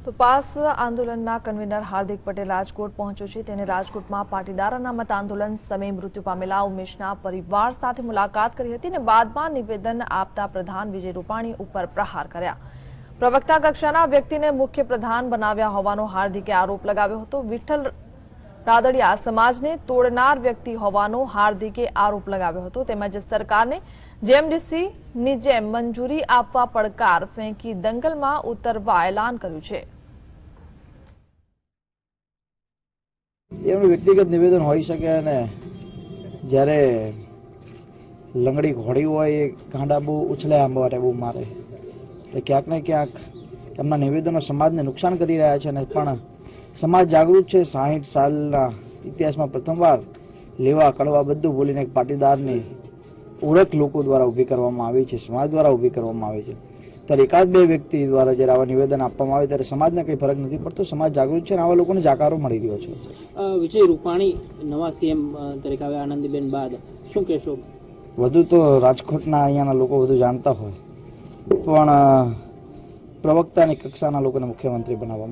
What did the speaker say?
તો પાસ આંદોલનના કન્વીનર હાર્દિક પટેલ રાજકોટ પહોંચ્યો છે। તેને રાજકોટમાં પાટીદાર અનામત આંદોલન સમયે મૃત્યુ પામેલા ઉમેશના પરિવાર સાથે મુલાકાત કરી હતી અને બાદમાં નિવેદન આપતા પ્રધાન વિજય રૂપાણી ઉપર પ્રહાર કર્યા। પ્રવક્તા કક્ષાના વ્યક્તિને મુખ્ય પ્રધાન બનાવ્યા હોવાનો હાર્દિકે આરોપ લગાવ્યો હતો। વિઠ્ઠલ રાદડિયા સમાજને તોડનાર વ્યક્તિ હોવાનો હાર્દિકે આરોપ લગાવ્યો હતો। તેમજ સરકારને જેએમડીસી ની જેમ મંજૂરી આપવા પડકાર ફેંકી દંગલમાં ઉતરવા એલાન કર્યું છે। એમનું વ્યક્તિગત નિવેદન હોઈ શકે અને જ્યારે લંગડી ઘોડી હોય એ ગાંડા બહુ ઉછળે આંબવારે બહુ મારે એટલે ક્યાંક ને ક્યાંક એમના નિવેદનો સમાજને નુકસાન કરી રહ્યા છે અને પણ સમાજ જાગૃત છે। 60 સાલના ઇતિહાસમાં પ્રથમવાર લેવા કડવા બધું બોલીને એક પાટીદારની ઓળખ લોકો દ્વારા ઊભી કરવામાં આવી છે, સમાજ દ્વારા ઊભી કરવામાં આવી છે। ત્યારે એકાદ બે વ્યક્તિ દ્વારા જ્યારે આવા નિવેદન આપવામાં આવે ત્યારે સમાજને કંઈ ફરક નથી પડતો। સમાજ જાગૃત છે અને આવા લોકોને જાકારો મળી રહ્યો છે। વિજય રૂપાણી નવા સીએમ તરીકે આવ્યા આનંદીબેન બાદ શું કહેશો? વધુ તો રાજકોટના અહીંયાના લોકો વધુ જાણતા હોય, પણ પ્રવક્તાની કક્ષાના લોકોને મુખ્યમંત્રી બનાવવામાં